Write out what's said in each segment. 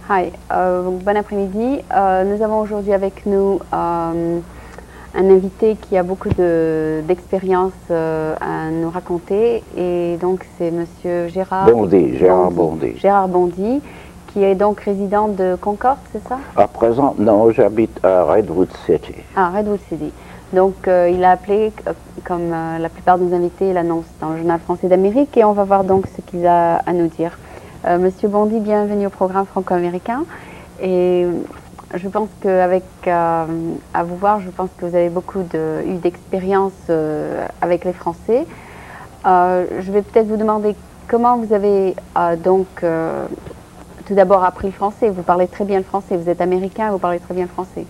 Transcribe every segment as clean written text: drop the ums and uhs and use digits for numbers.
Hi, bon après-midi. Nous avons aujourd'hui avec nous un invité qui a beaucoup d'expérience à nous raconter, et donc c'est Monsieur Gérard Bondy. Gérard Bondy, qui est donc résident de Concorde, c'est ça? À présent, non, j'habite à Redwood City. Ah, Redwood City. Donc il a appelé, comme la plupart de nos invités, l'annonce dans le Journal français d'Amérique, et on va voir donc ce qu'il a à nous dire. Monsieur Bondy, bienvenue au programme franco-américain. Et je pense qu'avec, à vous voir, je pense que vous avez eu d'expérience avec les Français. Je vais peut-être vous demander comment vous avez tout d'abord appris le français. Vous parlez très bien le français, vous êtes américain, vous parlez très bien le français.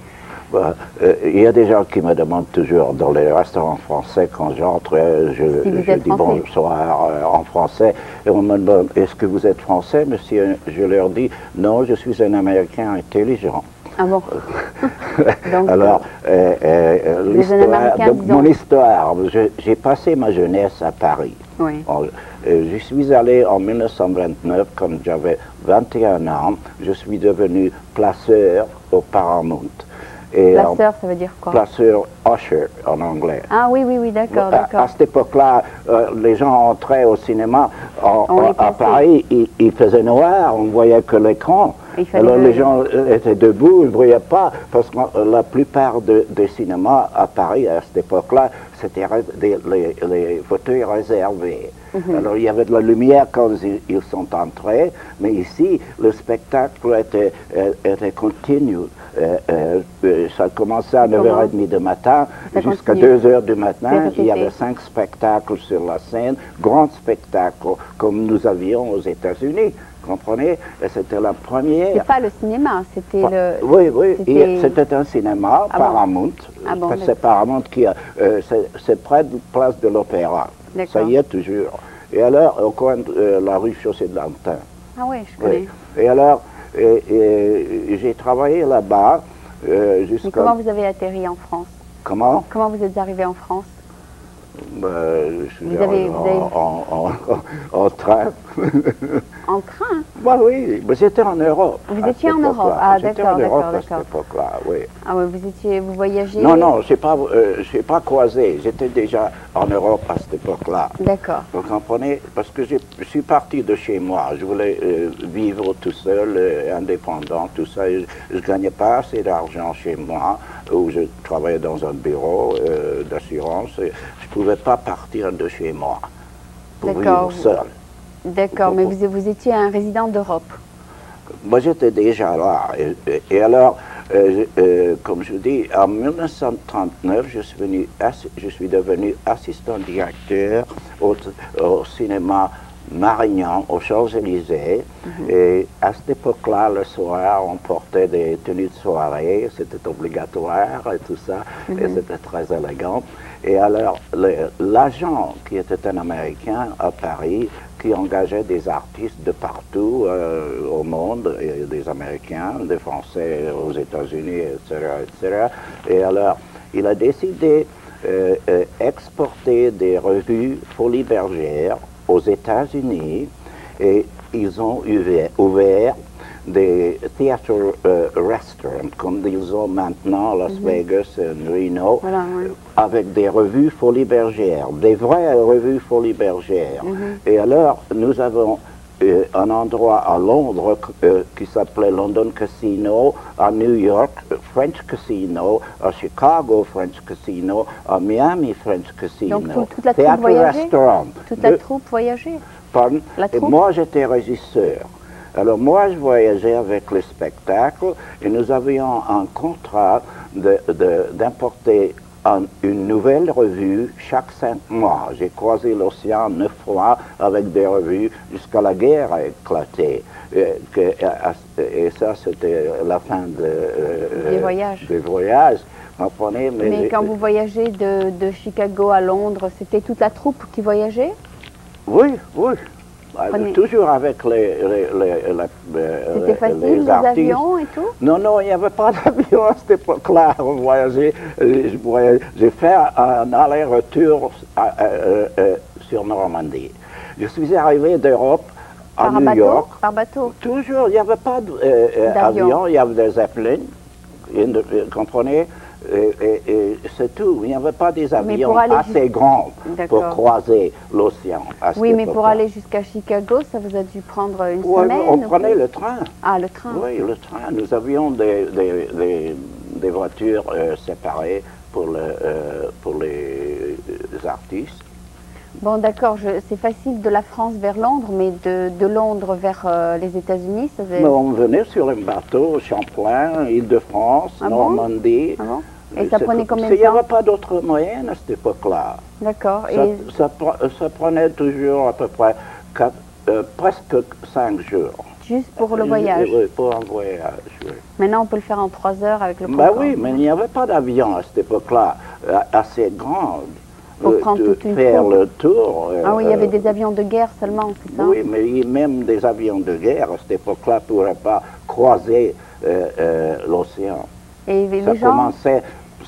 Il y a des gens qui me demandent toujours dans les restaurants français, quand j'entre, je dis bonsoir en français, et on me demande, est-ce que vous êtes français, monsieur? Je leur dis, non, je suis un Américain intelligent. Ah bon? Donc, alors, mon histoire, j'ai passé ma jeunesse à Paris. Oui. Je suis allé en 1929, quand j'avais 21 ans, je suis devenu placeur au Paramount. Placeur, ça veut dire quoi? Placeur, usher en anglais. Ah oui, d'accord. À cette époque-là, les gens entraient au cinéma à Paris, il faisait noir, on ne voyait que l'écran. Alors les gens étaient debout, ils ne voyaient pas, parce que la plupart des cinémas à Paris, à cette époque-là, c'était les fauteuils réservés. Alors il y avait de la lumière quand ils sont entrés, mais ici, le spectacle était continu. Ça commençait à 9h30 du matin jusqu'à 2h du matin. Il y avait 5 spectacles sur la scène, grands spectacles comme nous avions aux États-Unis. Comprenez? Et c'était la première. C'est pas le cinéma, c'était le. Oui, c'était un cinéma, Paramount. C'est Paramount qui a. C'est près de la place de l'Opéra. Ça y est toujours. Et alors, au coin de la rue Chaussée de l'Antin. Ah oui, je connais. Et alors, j'ai travaillé là-bas jusqu'à. Comment vous avez atterri en France? Comment? Comment vous êtes arrivé en France? Je suis en train. En train? Oui, mais j'étais en Europe. Vous étiez en Europe? Ah, d'accord. À cette époque-là, oui. Ah oui, vous voyagez? Non, je n'ai pas croisé. J'étais déjà en Europe à cette époque-là. D'accord. Vous comprenez? Parce que je suis parti de chez moi. Je voulais vivre tout seul, indépendant, tout ça. Je ne gagnais pas assez d'argent chez moi, où je travaillais dans un bureau d'assurance. Je ne pouvais pas partir de chez moi pour vivre seul. D'accord, mais vous étiez un résident d'Europe? Moi, j'étais déjà là. Et alors, comme je dis, en 1939, je suis devenu assistant directeur au cinéma Marignan, aux Champs-Élysées. Et à cette époque-là, le soir, on portait des tenues de soirée, c'était obligatoire et tout ça, et c'était très élégant. Et alors, l'agent, qui était un Américain à Paris, qui engageait des artistes de partout au monde, et des Américains, des Français aux États-Unis, etc. Et alors, il a décidé d'exporter des revues Folies Bergère aux États-Unis, et ils ont ouvert des theater restaurants, comme ils ont maintenant à Las Vegas et Reno, avec des revues Folies Bergère, des vraies revues Folies Bergère. Et alors, nous avons un endroit à Londres qui s'appelait London Casino, à New York, French Casino, à Chicago, French Casino, à Miami, French Casino. Donc toute la troupe voyageait? Toute la troupe voyageait? Pardon? Et moi, j'étais régisseur. Alors moi, je voyageais avec le spectacle et nous avions un contrat d'importer une nouvelle revue chaque 5 mois. J'ai croisé l'océan 9 fois avec des revues jusqu'à la guerre a éclaté. Et ça, c'était la fin des voyages. Des voyages. Comprenez, mais quand vous voyagez de Chicago à Londres, c'était toute la troupe qui voyageait? Oui. Toujours avec les C'était facile, les avions et tout? Non, il n'y avait pas d'avion à cette époque-là. On voyageait. J'ai fait un aller-retour sur Normandie. Je suis arrivé d'Europe à Par New bateau? York. Par bateau? Toujours, il n'y avait pas d'avion, il y avait des zeppelins, vous comprenez? Et c'est tout. Il n'y avait pas des avions assez grands pour croiser l'océan. Oui, mais pour aller jusqu'à Chicago, ça vous a dû prendre une semaine? On prenait le train. Ah, le train. Oui, le train. Nous avions des voitures séparées pour les artistes. Bon, d'accord, c'est facile de la France vers Londres, mais de Londres vers les États-Unis, ça faisait... On venait sur un bateau, Champlain, Île-de-France, Normandie. Ah bon? Et ça prenait combien de temps? Il n'y avait pas d'autres moyens à cette époque-là. D'accord. Ça prenait toujours à peu près presque 5 jours. Juste pour le voyage? Oui, pour un voyage, oui. Maintenant, on peut le faire en 3 heures avec le Concorde. Ben oui, mais il n'y avait pas d'avion à cette époque-là assez grand. Pour prendre toute une faire le tour. Ah oui, il y avait des avions de guerre seulement, c'est ça? Oui, mais même des avions de guerre à cette époque-là ne pourraient pas croiser l'océan. Et les gens...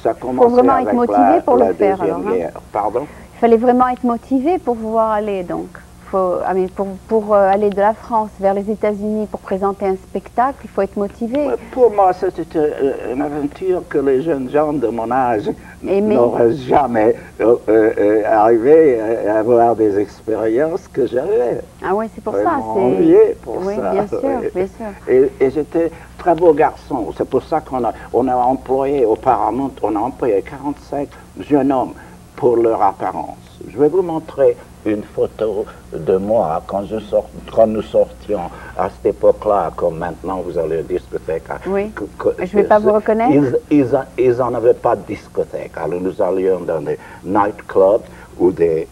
Ça commençait faut vraiment être motivé pour le faire, alors. Pardon? Il fallait vraiment être motivé pour pouvoir aller, donc. Pour aller de la France vers les États-Unis pour présenter un spectacle, il faut être motivé. Pour moi, c'était une aventure que les jeunes gens de mon âge n'auraient jamais arrivé à avoir des expériences que j'avais. Ah oui, c'est pour ça. Envié pour oui, ça. Bien sûr, bien sûr. Et j'étais très beau garçon. C'est pour ça qu'on a employé auparavant, on a employé 45 jeunes hommes pour leur apparence. Je vais vous montrer une photo de moi quand nous sortions à cette époque-là, comme maintenant vous allez à la discothèque. Oui, je ne vais pas vous reconnaître. Ils n'en avaient pas de discothèque. Alors nous allions dans des nightclubs ou des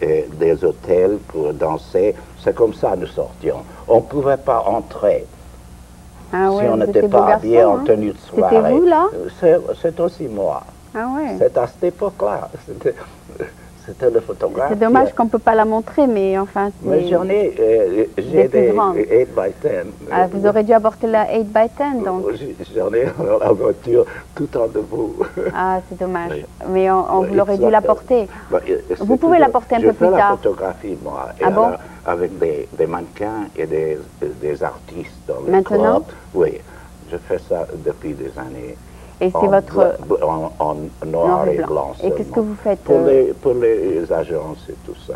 hôtels pour danser. C'est comme ça que nous sortions. On ne pouvait pas entrer si on n'était pas habillé en tenue de soirée. C'était vous là? C'est aussi moi. Ah ouais. C'est à cette époque-là. C'était le photographe. C'est dommage qu'on ne peut pas la montrer, mais enfin... Mais j'en ai, j'ai des 8x10. Ah, vous aurez dû apporter la 8x10, donc. J'en ai dans la voiture, tout en debout. Ah, c'est dommage. Oui. Mais on vous l'aurait dû l'apporter. Vous pouvez l'apporter un peu plus tard. Je fais la photographie, moi, ah bon? avec des mannequins et des artistes dans le Maintenant? club. Oui, je fais ça depuis des années. Et c'est votre... En noir et blanc. Et qu'est-ce que vous faites pour les agences et tout ça.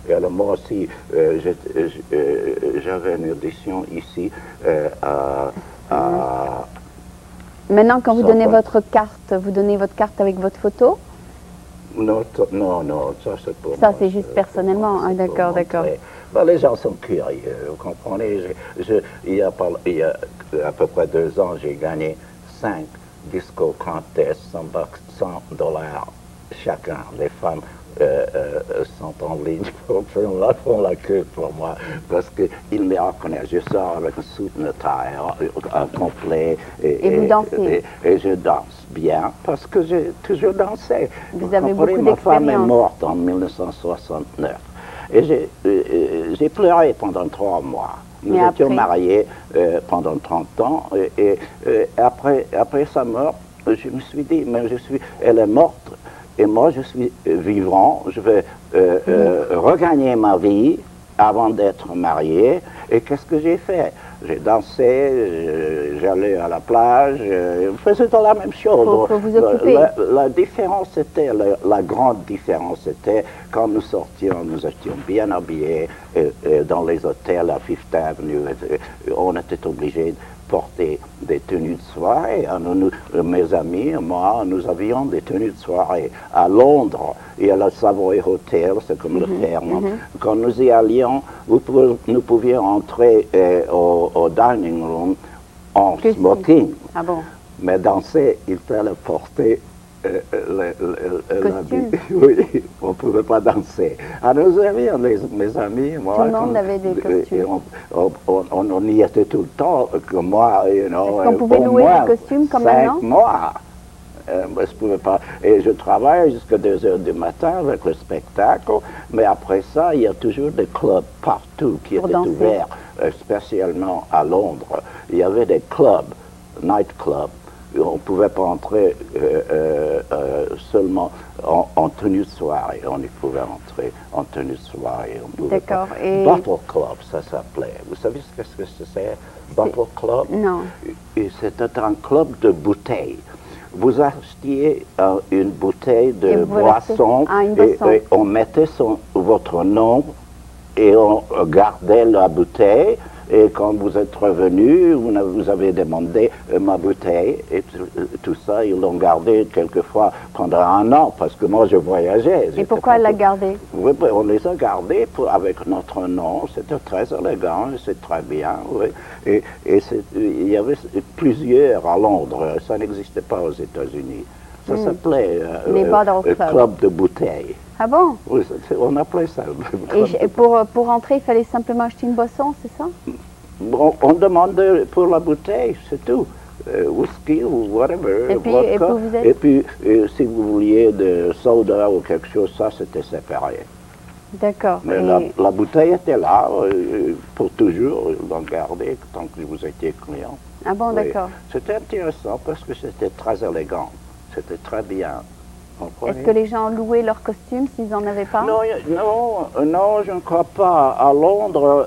Et alors moi aussi, j'avais une audition ici Maintenant, quand vous donnez votre carte, vous donnez votre carte avec votre photo? Non, ça c'est pour moi. Ça c'est juste personnellement, ah, d'accord. Ben, les gens sont curieux, vous comprenez. Il y a à peu près 2 ans, j'ai gagné 5 disco contests, $100 chacun. Les femmes sont en ligne, font la queue pour moi, parce qu'ils me reconnaissent. Je sors avec un suit notaire, un complet. Et vous dansez? Et je danse bien, parce que j'ai toujours dansé. Vous avez beaucoup d'expérience. Ma femme est morte en 1969. Et j'ai pleuré pendant 3 mois. Nous étions mariés pendant 30 ans et après sa mort, je me suis dit, mais elle est morte et moi je suis vivant, je vais regagner ma vie avant d'être marié. Et qu'est-ce que j'ai fait? J'ai dansé, j'allais à la plage, je faisais la même chose. Faut vous occuper. La différence était, la grande différence était, quand nous sortions, nous étions bien habillés dans les hôtels à Fifth Avenue. On était obligés de porter des tenues de soirée. Mes amis et moi, nous avions des tenues de soirée à Londres et à la Savoy Hotel, c'est comme le terme. Quand nous y allions, nous pouvions entrer au dining room en smoking. Ah bon? Mais danser, il fallait porter costume. Oui, on ne pouvait pas danser. Alors nous avions mes amis, moi. Tout le monde avait des costumes. On y était tout le temps, que moi, Est-ce qu'on pouvait louer des costumes comme maintenant? 5 mois. Je pouvais pas. Et je travaille jusqu'à 2 heures du matin avec le spectacle, mais après ça, il y a toujours des clubs partout qui étaient ouverts, spécialement à Londres. Il y avait des clubs, nightclubs, on ne pouvait pas entrer seulement en tenue de soirée. On y pouvait entrer en tenue de soirée. D'accord. Et... Bottle Club, ça s'appelait. Vous savez ce que c'est? Bottle Club? Non. C'était un club de bouteilles. Vous achetiez une bouteille de boisson, et on mettait votre nom et on gardait la bouteille. Et quand vous êtes revenu, vous avez demandé ma bouteille et tout ça, ils l'ont gardé quelquefois pendant 1 an parce que moi je voyageais. Et pourquoi elle l'a gardé? Oui, on les a gardés avec notre nom, c'était très élégant, c'est très bien. Oui. Et il y avait plusieurs à Londres, ça n'existait pas aux États-Unis. Ça s'appelait Club de bouteilles. Ah bon? Oui, on appelait ça. Et pour entrer, il fallait simplement acheter une boisson, c'est ça? Bon, on demandait pour la bouteille, c'est tout. Whisky ou whatever, vodka. Et puis, si vous vouliez de soda ou quelque chose, ça, c'était séparé. D'accord. Mais la bouteille était là, pour toujours, ils l'ont gardée tant que vous étiez client. Ah bon, oui. D'accord. C'était intéressant parce que c'était très élégant. C'était très bien. Est-ce que les gens louaient leurs costumes s'ils n'en avaient pas? Non, je ne crois pas. À Londres,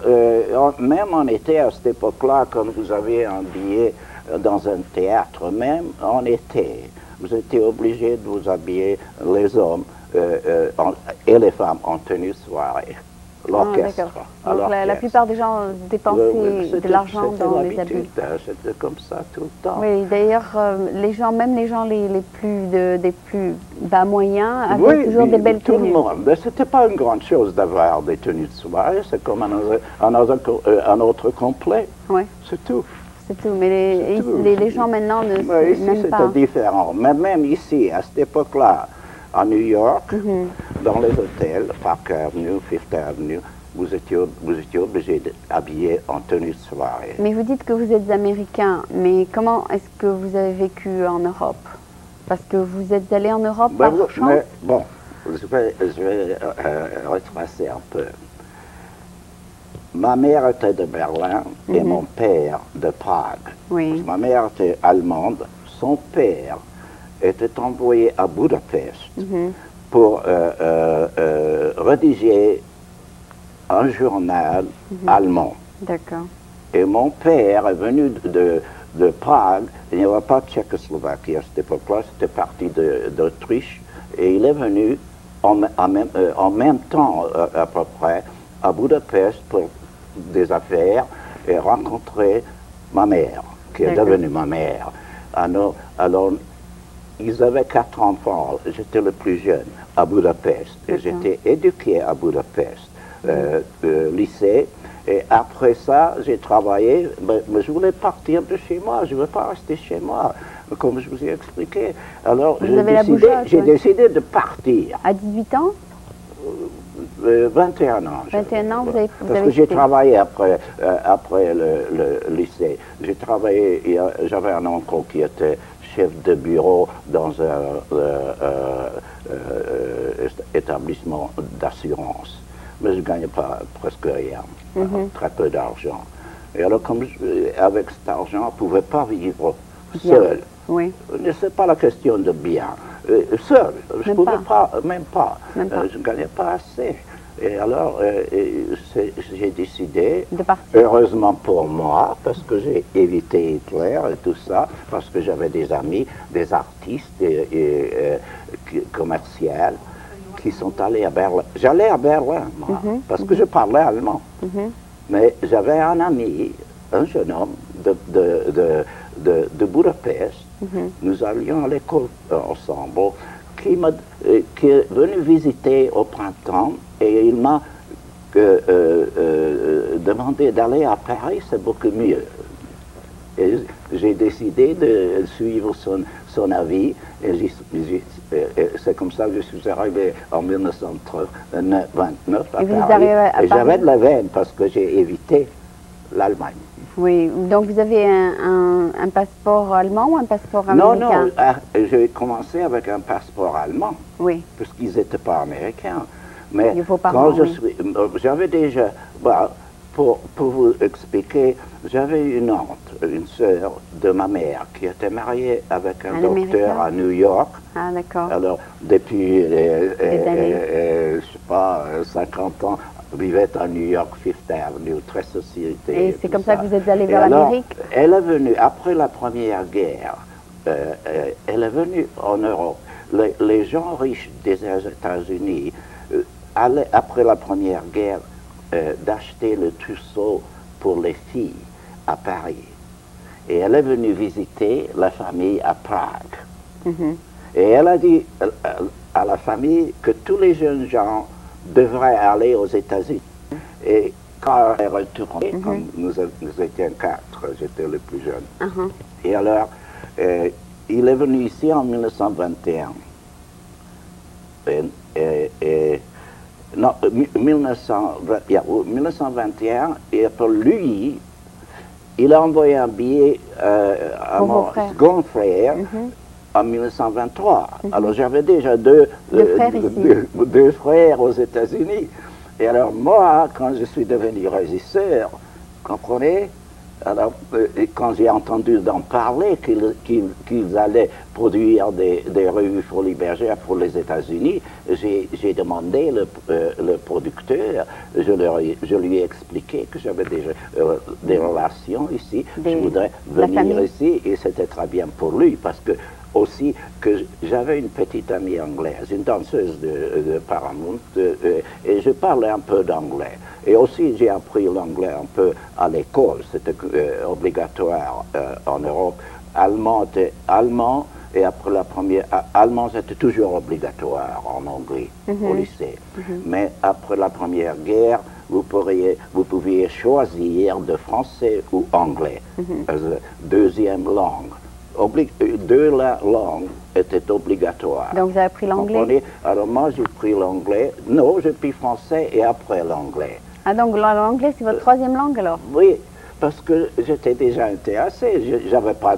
même en été, à cette époque-là, quand vous aviez un billet dans un théâtre, même en été, vous étiez obligé de vous habiller, les hommes et les femmes, en tenue de soirée. L'orchestre. Ah, donc la plupart des gens dépensaient de l'argent dans les habits. C'était comme ça tout le temps. Oui, d'ailleurs, même les gens des plus bas moyens avaient toujours des belles tenues. Tout le monde. C'était pas une grande chose d'avoir des tenues de soirée, c'est comme un autre complet. Oui. C'est tout. C'est tout, mais les gens maintenant ne n'aiment pas. C'était différent. Mais même ici, à cette époque-là, à New York, dans les hôtels, Park Avenue, Fifth Avenue, vous étiez obligé d'habiller en tenue de soirée. Mais vous dites que vous êtes américain, mais comment est-ce que vous avez vécu en Europe? Parce que vous êtes allé en Europe par chance? Bon, je vais retracer un peu. Ma mère était de Berlin et mon père de Prague. Oui. Ma mère était allemande, son père était envoyé à Budapest pour rédiger un journal allemand. D'accord. Et mon père est venu de Prague. Il n'y avait pas de Tchécoslovaquie à cette époque-là, c'était parti d'Autriche. Et il est venu en même temps, à peu près, à Budapest pour des affaires et rencontrer ma mère, qui est devenue ma mère. Alors, ils avaient 4 enfants. J'étais le plus jeune à Budapest. Et j'étais éduqué à Budapest, lycée. Et après ça, j'ai travaillé. Mais je voulais partir de chez moi. Je ne veux pas rester chez moi, comme je vous ai expliqué. Alors, j'ai décidé de partir. À 18 ans? 21 ans. 21 ans, vous avez parce que j'ai travaillé après le lycée. J'ai travaillé, j'avais un oncle qui était chef de bureau dans un établissement d'assurance. Mais je ne gagnais pas presque rien, très peu d'argent. Et alors, avec cet argent, on ne pouvait pas vivre seul. Oui. Ce n'est pas la question de bien. Seul, je ne pouvais pas, même pas. Je ne gagnais pas assez. Et alors, j'ai décidé, heureusement pour moi, parce que j'ai évité Hitler et tout ça, parce que j'avais des amis, des artistes commerciaux qui sont allés à Berlin. J'allais à Berlin, moi, parce que je parlais allemand. Mais j'avais un ami, un jeune homme de Budapest. Nous allions à l'école ensemble, qui est venu visiter au printemps et il m'a demandé d'aller à Paris, c'est beaucoup mieux. Et j'ai décidé de suivre son avis et c'est comme ça que je suis arrivé en 1929 à Paris. Et j'avais de la veine parce que j'ai évité l'Allemagne. Oui, donc vous avez un passeport allemand ou un passeport américain? Non, j'ai commencé avec un passeport allemand. Oui. Parce qu'ils n'étaient pas américains. Mais quand j'avais déjà, pour vous expliquer, j'avais une sœur de ma mère, qui était mariée avec un docteur à New York. Ah, d'accord. Alors, depuis, je sais pas, 50 ans, vivait à New York, Fifth Avenue, très société. Et c'est comme ça que vous êtes allé vers l'Amérique? Elle est venue, après la Première Guerre, elle est venue en Europe. Les gens riches des États-Unis allaient, après la Première Guerre, d'acheter le trousseau pour les filles à Paris. Et elle est venue visiter la famille à Prague. Et elle a dit à la famille que tous les jeunes gens devraient aller aux États-Unis. Et quand elle est retournée, comme nous étions 4, j'étais le plus jeune. Et alors, il est venu ici en 1921. Non, 1921, et pour lui, il a envoyé un billet à mon second frère en 1923. Alors j'avais déjà deux frères aux États-Unis. Et alors moi, quand je suis devenu régisseur, comprenez, alors, quand j'ai entendu d'en parler qu'ils allaient produire des revues Folies Bergère pour les États-Unis, j'ai demandé le producteur, je lui ai expliqué que j'avais déjà des relations ici, je voudrais venir ici, et c'était très bien pour lui, parce que aussi que j'avais une petite amie anglaise, une danseuse de Paramount, et je parlais un peu d'anglais. Et aussi j'ai appris l'anglais un peu à l'école, c'était obligatoire en Europe. Allemand, et après la première, allemand c'était toujours obligatoire en Hongrie, au lycée. Mais après la Première Guerre, vous pouviez choisir de français ou anglais, deuxième langue. Deux langues étaient obligatoires. Donc vous avez appris l'anglais? Alors moi j'ai pris l'anglais. Non, j'ai pris français et après l'anglais. Ah, donc l'anglais c'est votre troisième langue alors? Oui, parce que j'étais déjà intéressé. Je n'avais pas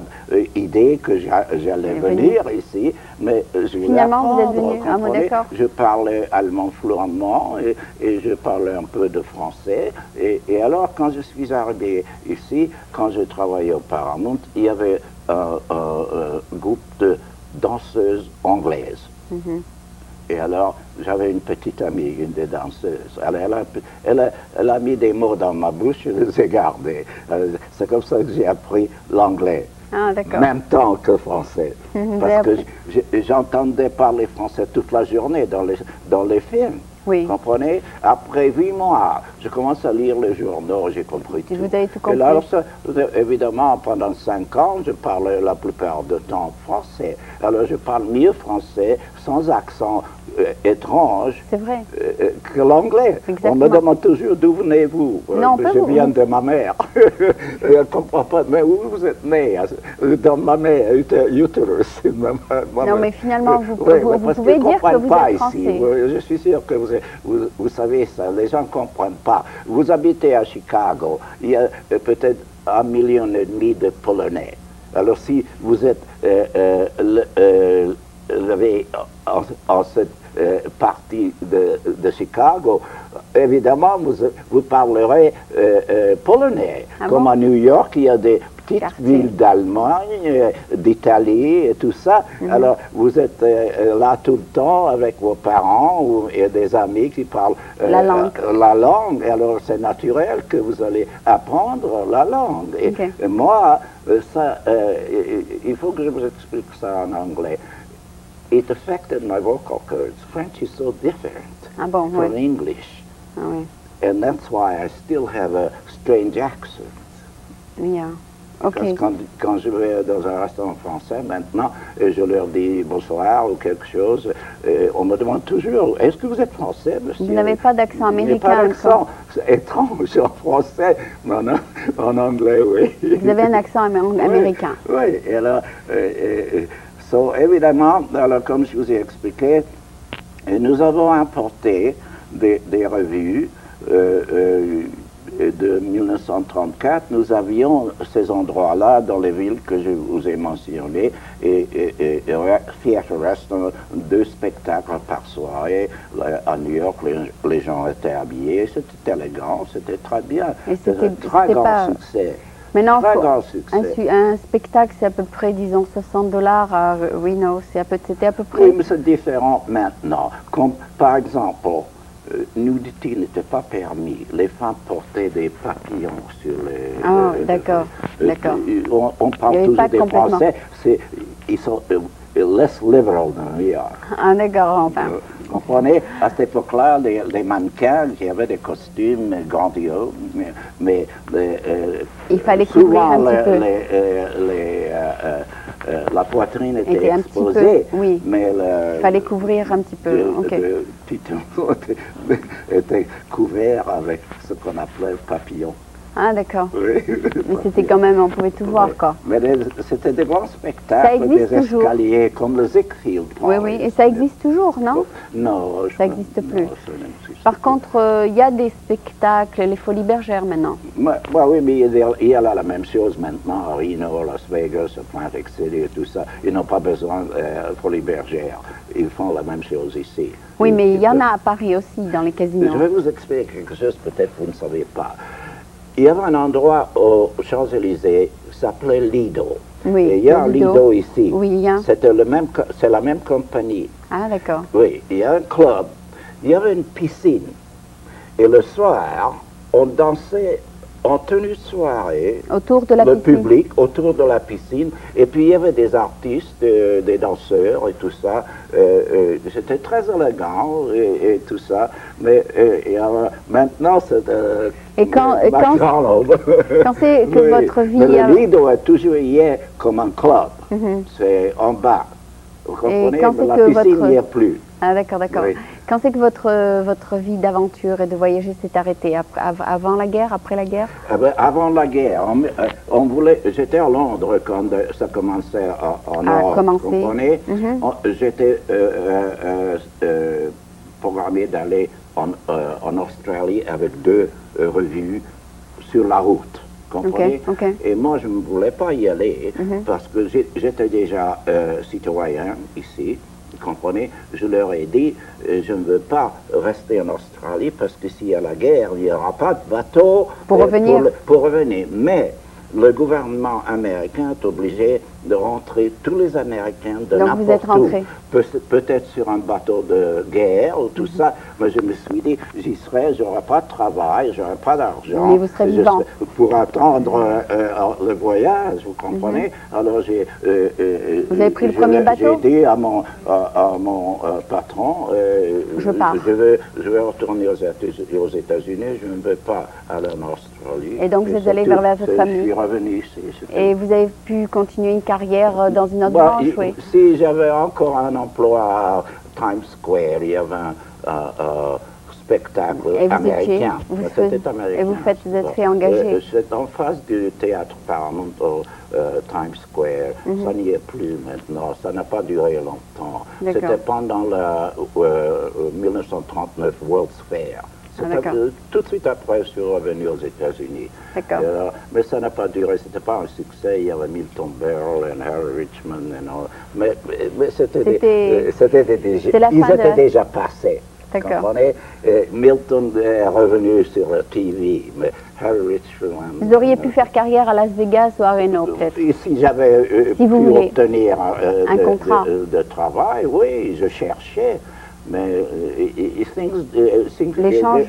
idée que j'allais venir ici, mais je voulais finalement apprendre, vous êtes venu, d'accord. Je parlais allemand fluemment et je parlais un peu de français. Et alors quand je suis arrivé ici, quand je travaillais au Paramount, il y avait un groupe de danseuses anglaises. Et alors, j'avais une petite amie, une des danseuses. Elle a mis des mots dans ma bouche, je les ai gardés. C'est comme ça que j'ai appris l'anglais. Ah, d'accord. Même temps que le français. Parce que j'entendais parler français toute la journée dans les films. Oui. Vous comprenez? Après 8 mois, je commence à lire les journaux, j'ai compris tout. Vous avez tout compris. Et alors, évidemment, pendant 5 ans, je parlais la plupart du temps français. Alors, je parle mieux français, sans accent étrange, que l'anglais. On me demande toujours d'où venez-vous. Non, pas je vous. viens de ma mère. Elle ne comprend pas. Mais où vous êtes né? Dans ma mère, uterus. Non, mais finalement, vous pouvez dire que vous êtes français. Ici. Je suis sûr que vous savez ça. Les gens ne comprennent pas. Vous habitez à Chicago. Il y a peut-être 1,5 million de Polonais. Alors si vous êtes en cette partie de Chicago, évidemment, vous parlerez polonais. Comme à New York, il y a des petites villes d'Allemagne, d'Italie et tout ça. Alors, vous êtes là tout le temps avec vos parents et des amis qui parlent la langue. Alors, c'est naturel que vous allez apprendre la langue. Et moi, il faut que je vous explique ça en anglais. It affected my vocal cords. French is so different from English. Ah, oui. And that's why I still have a strange accent. Yeah. Okay. Parce que quand je vais dans un restaurant français maintenant, et je leur dis bonsoir ou quelque chose, on me demande toujours, est-ce que vous êtes français, monsieur? Vous n'avez pas d'accent américain? Pas d'accent étrange en français, mais en anglais, oui. Vous avez un accent américain? Oui, et alors... évidemment, alors, comme je vous ai expliqué, nous avons importé des revues de 1934, nous avions ces endroits-là dans les villes que je vous ai mentionnées, et Theatre Restaurant, 2 spectacles par soirée. À New York, les gens étaient habillés, c'était élégant, c'était très bien. C'était un très grand succès. Maintenant, très grand succès. Un spectacle, c'est à peu près, disons, $60 à Reno. C'était à peu près... Oui, mais c'est différent maintenant. Comme, par exemple, nudité n'était pas permis. Les femmes portaient des papillons sur les... Ah, d'accord, d'accord. On parle toujours des Français. Ils sont less liberal dans New York. Ah, d'accord, enfin. Vous comprenez? À cette époque-là, les mannequins qui avaient des costumes grandioses, mais il fallait couvrir un petit peu. La poitrine était exposée, oui. Mais il fallait couvrir un petit peu. Le titan était couvert avec ce qu'on appelait le papillon. Ah, d'accord. Oui. Mais c'était quand même, on pouvait tout voir, quoi. Mais c'était des grands spectacles, des escaliers, comme le Ziegfeld. Oui, oui, et ça existe toujours, non? Non. Ça n'existe plus. Par contre, il y a des spectacles, les Folies Bergères, maintenant. Oui, mais il y a là la même chose maintenant, à Reno, Las Vegas, Atlantic City et tout ça. Ils n'ont pas besoin de Folies Bergères. Ils font la même chose ici. Oui, mais il y en a à Paris aussi, dans les casinos. Je vais vous expliquer quelque chose, peut-être vous ne savez pas. Il y avait un endroit aux Champs-Élysées qui s'appelait Lido. Oui, et il y a un Lido ici. Oui, il y a. C'est la même compagnie. Ah, d'accord. Oui, il y a un club. Il y avait une piscine. Et le soir, on dansait en tenue de soirée. Autour de la piscine. Le public, autour de la piscine. Et puis il y avait des artistes, des danseurs et tout ça. C'était très élégant et tout ça. Mais maintenant, c'est... et quand c'est que votre vie... Mais le Lido a toujours été comme un club. C'est en bas. Vous comprenez? Mais la piscine n'y est plus. Ah, d'accord, d'accord. Oui. Quand c'est que votre vie d'aventure et de voyager s'est arrêtée? Avant la guerre, après la guerre? Avant la guerre. J'étais à Londres quand ça commençait en Europe. Vous comprenez? J'étais programmé d'aller en Australie avec 2 revues sur la route. Comprenez? Okay. Et moi, je ne voulais pas y aller parce que j'étais déjà citoyen ici. Vous comprenez? Je leur ai dit, je ne veux pas rester en Australie parce que s'il y a la guerre, il n'y aura pas de bateau pour revenir. Mais le gouvernement américain est obligé de rentrer tous les Américains de n'importe où. Peut-être sur un bateau de guerre ou tout ça, mais je me suis dit, j'y serai, j'aurai pas de travail, j'aurai pas d'argent. Mais vous serez vivant. Pour attendre le voyage, vous comprenez? Alors vous avez pris le premier bateau? J'ai dit à mon patron, je vais retourner aux États-Unis, je ne veux pas aller en Australie. Et donc vous êtes allé vers votre famille? Je suis revenu ici. Et vous avez pu continuer une carrière dans une autre branche? Oui. Si j'avais encore un emploi à Times Square, il y avait un spectacle américain. C'était américain. Et vous êtes fait engager? C'est en face du théâtre Paramount au Times Square. Ça n'y est plus maintenant. Ça n'a pas duré longtemps. C'était pendant la 1939 World's Fair. Tout de suite après, je suis revenu aux États-Unis. Mais ça n'a pas duré, c'était pas un succès. Il y avait Milton Berle et Harry Richmond. Mais ils étaient déjà passés. Milton est revenu sur la TV, mais Harry Richmond... Vous auriez pu faire carrière à Las Vegas ou à Reno, peut-être? Si j'avais pu obtenir un contrat de travail, oui, je cherchais. Mais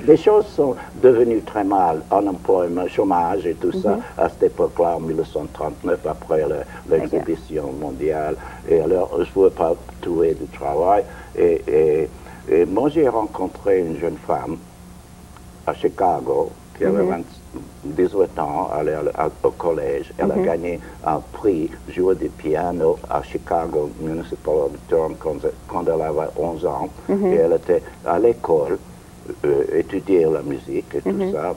les choses sont devenues très mal, unemployment, chômage et tout ça, à cette époque-là, en 1939, après l'exhibition mondiale. Et alors, je ne pouvais pas trouver de travail. Et moi, j'ai rencontré une jeune femme à Chicago qui avait 18 ans, elle est au collège. Elle a gagné un prix jouer du piano à Chicago Municipal Auditorium quand elle avait 11 ans. Et elle était à l'école, étudier la musique et tout ça,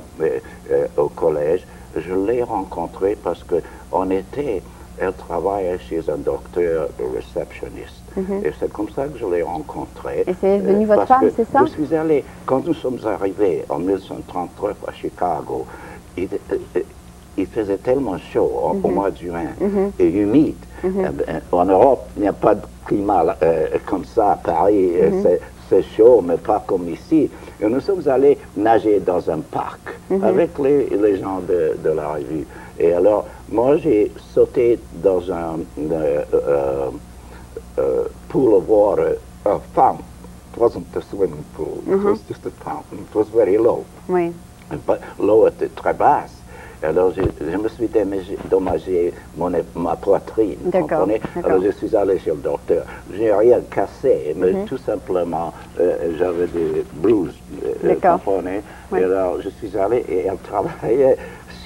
au collège. Je l'ai rencontrée parce qu'on était elle travaille chez un docteur réceptionniste. Et c'est comme ça que je l'ai rencontrée. Et c'est devenu votre femme, c'est ça? Je suis allé, quand nous sommes arrivés en 1939 à Chicago, il faisait tellement chaud au mois de juin et humide. En Europe, il n'y a pas de climat comme ça. À Paris, c'est chaud, mais pas comme ici. Et nous sommes allés nager dans un parc avec les gens de la revue. Et alors, moi, j'ai sauté dans un pool of water, a fountain. It wasn't a swimming pool, it was just a fountain. It was very low. Oui. L'eau était très basse. Alors, je me suis dédommagé ma poitrine. D'accord. Alors, je suis allé chez le docteur. Je n'ai rien cassé, mais tout simplement, j'avais des bruises. Comprenez? Oui. Et alors, je suis allé et elle travaillait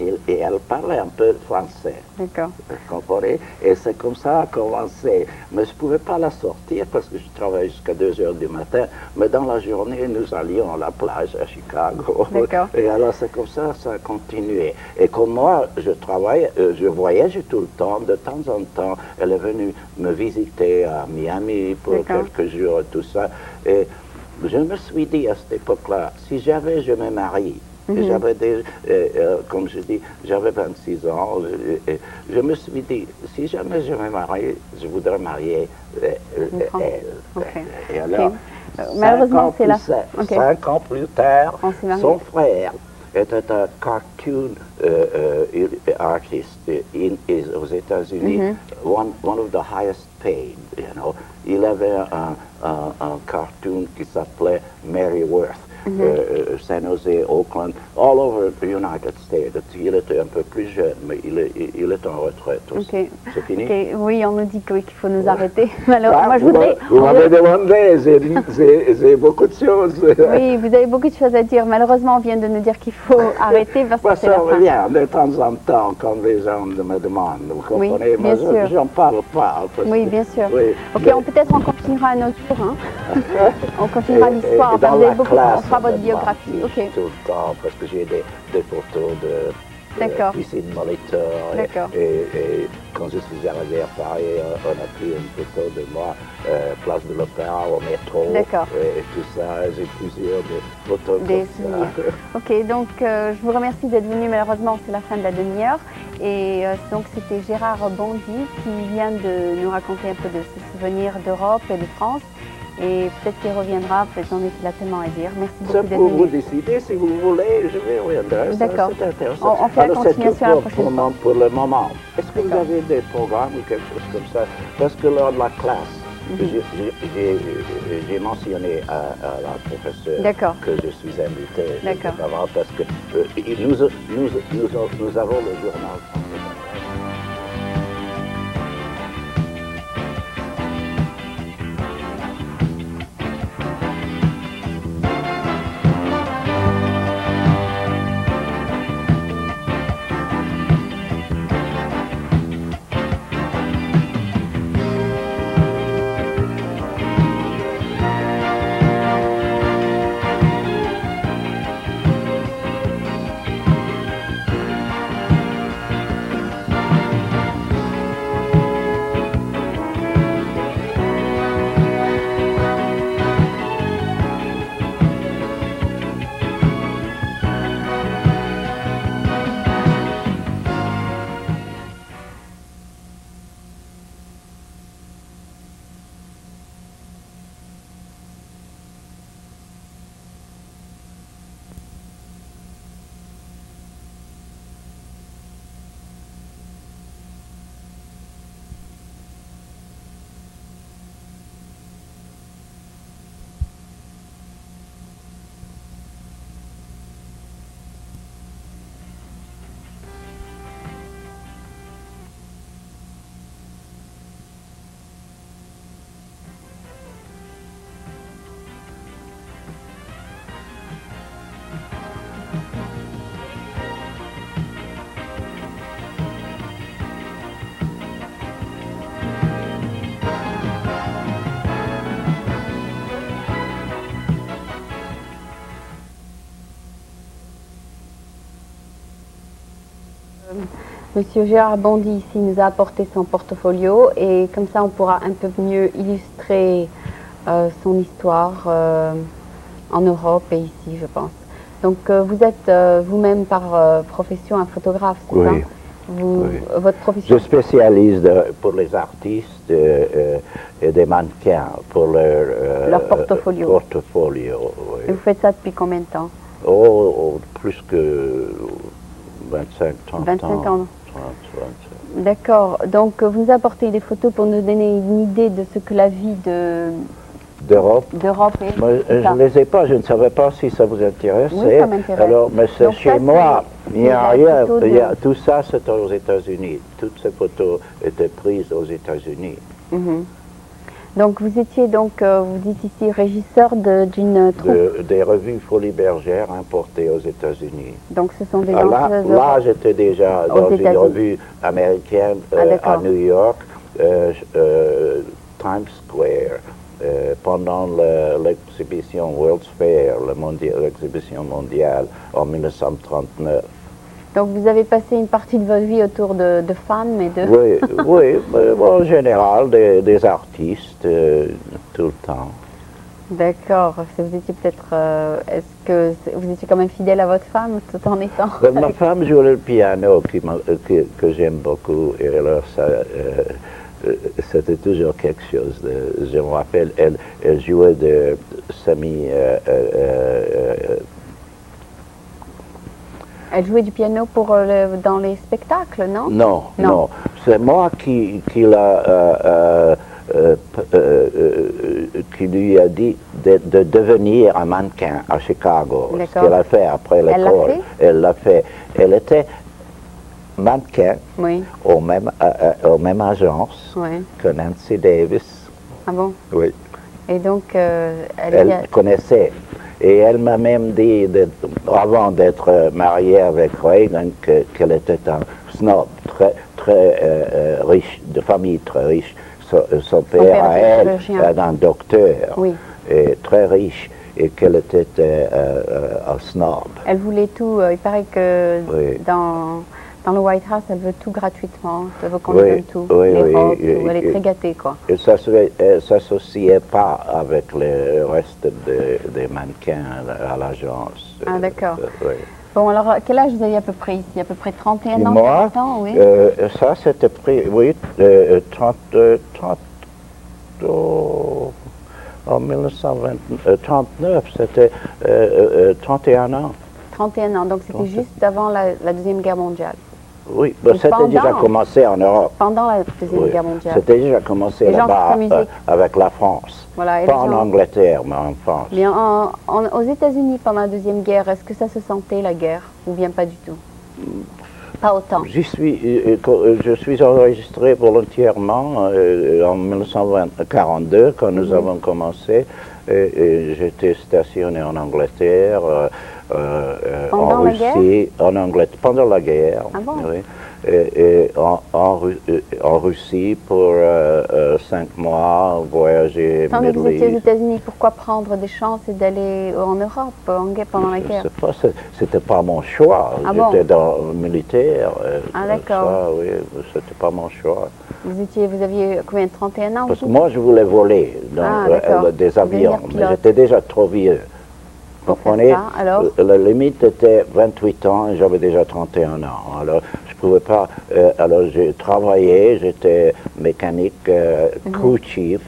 et elle parlait un peu français. D'accord. Vous comprenez? Et c'est comme ça a commencé. Mais je ne pouvais pas la sortir parce que je travaillais jusqu'à 2 heures du matin. Mais dans la journée, nous allions à la plage à Chicago. D'accord. Et alors c'est comme ça a continué. Et comme moi, je travaillais, je voyageais tout le temps. De temps en temps, elle est venue me visiter à Miami pour quelques jours et tout ça. Et je me suis dit à cette époque-là, si jamais je me marie, j'avais comme je dis, j'avais 26 ans. Je me suis dit, si jamais je me marie, je voudrais marier elle. Et alors, malheureusement, c'est la fin. 5 ans plus tard, son frère était un cartoon artist aux États-Unis, one of the highest paid, you know. Il avait un cartoon qui s'appelait Mary Worth. San Jose, Oakland, all over the United States. Il était un peu plus jeune, mais il est en retraite aussi. C'est fini? Oui, on nous dit qu'il faut nous arrêter. Alors, moi, je voudrais... Vous m'avez demandé, j'ai beaucoup de choses. Oui, vous avez beaucoup de choses à dire. Malheureusement, on vient de nous dire qu'il faut arrêter parce que c'est la fin. Ça revient de temps en temps quand les gens me demandent. Vous comprenez? Oui, bien sûr. J'en parle pas. Oui, bien sûr. Oui, ok, peut-être on continuera un autre jour. Hein. On continuera l'histoire. Dans la classe, on fera votre biographie. Ok. Tout le temps, parce que j'ai des photos de piscine moniteur. Et quand je suis arrivé à Paris, on a pris une photo de moi, place de l'Opéra, au métro. Et tout ça, j'ai plusieurs photos comme ça. Ok, donc je vous remercie d'être venu. Malheureusement, c'est la fin de la demi-heure. Et donc, c'était Gérard Bondy qui vient de nous raconter un peu de ses souvenirs d'Europe et de France. Et peut-être qu'il reviendra, peut-être qu'il a tellement à dire. Merci beaucoup d'être venu. Vous décider, si vous voulez, je vais reviendrai. D'accord. C'est intéressant. On fait la continuation la prochaine fois. Pour le moment. Est-ce que vous avez des programmes ou quelque chose comme ça? Parce que lors de la classe, j'ai mentionné à la professeure que je suis invité. D'accord. Parce que nous avons le journal. Monsieur Gérard Bondy ici nous a apporté son portfolio et comme ça on pourra un peu mieux illustrer son histoire en Europe et ici, je pense. Donc vous êtes vous-même par profession un photographe, c'est ça? Oui. Oui. Votre profession? Je spécialise pour les artistes et des mannequins pour leur portfolio. Oui. Et vous faites ça depuis combien de temps? Plus que 25-30 25 ans. 30, 25. D'accord. Donc vous nous apportez des photos pour nous donner une idée de ce que la vie d'Europe est. Moi, je ne les ai pas, je ne savais pas si ça vous intéresse. Oui, ça m'intéresse. Alors, mais c'est chez moi, il n'y a rien. Tout ça, c'est aux États-Unis. Toutes ces photos étaient prises aux États-Unis. Donc vous étiez vous dites ici régisseur d'une troupe des revues Folies Bergère importées aux États-Unis. Donc ce sont des là j'étais déjà dans une revue américaine à New York, Times Square, pendant l'exhibition World's Fair, l'exhibition mondiale en 1939. Donc vous avez passé une partie de votre vie autour de femmes et de... Oui, en général des artistes tout le temps. D'accord. Vous étiez peut-être... Est-ce que vous étiez quand même fidèle à votre femme tout en étant... Ma femme jouait le piano que j'aime beaucoup et alors ça... c'était toujours quelque chose. Je me rappelle, elle jouait de semi... Elle jouait du piano dans les spectacles, non? Non. C'est moi qui lui a dit de devenir un mannequin à Chicago. Ce qu'elle a fait après l'école. Elle l'a fait. Elle était mannequin au même agence que Nancy Davis. Ah bon? Oui. Et donc, elle connaissait. Et elle m'a même dit, avant d'être mariée avec Reagan, qu'elle était un snob très riche, de famille très riche. Son père à elle est un docteur, et très riche, et qu'elle était un snob. Elle voulait tout. Il paraît que dans le White House, elle veut tout gratuitement. Elle veut qu'on lui donne tout. Les robes, elle est très gâtée, quoi. Elle ne s'associait pas avec le reste des mannequins à l'agence. Ah, d'accord. Bon, alors, quel âge vous avez à peu près ici? À peu près 31 ans, moi, 40 ans, oui? Ça, c'était pris, 30 en 1939, c'était 31 ans. 31 ans, donc c'était juste avant la Deuxième Guerre mondiale. Oui, c'était déjà commencé en Europe. Pendant la Deuxième Guerre mondiale. C'était déjà commencé là-bas avec la France. Voilà, pas en Angleterre, mais en France. Mais aux États-Unis, pendant la Deuxième Guerre, est-ce que ça se sentait, la guerre, ou bien pas du tout? Pas autant. Je suis enregistré volontairement en 1942, quand nous avons commencé. J'étais stationné en Angleterre, en Russie, pendant la guerre. Ah bon? Oui. Et en Russie pour 5 mois, voyager. Quand vous étiez aux États-Unis, pourquoi prendre des chances et d'aller en Europe pendant la guerre? C'était pas mon choix. J'étais dans le militaire. Ah d'accord. Oui, c'était pas mon choix. Vous aviez combien, 31 ans? Parce que moi, je voulais voler dans des avions, mais j'étais déjà trop vieux. Vous comprenez? La limite était 28 ans et j'avais déjà 31 ans. Alors, je ne pouvais pas. Alors, j'ai travaillé, j'étais mécanique crew chief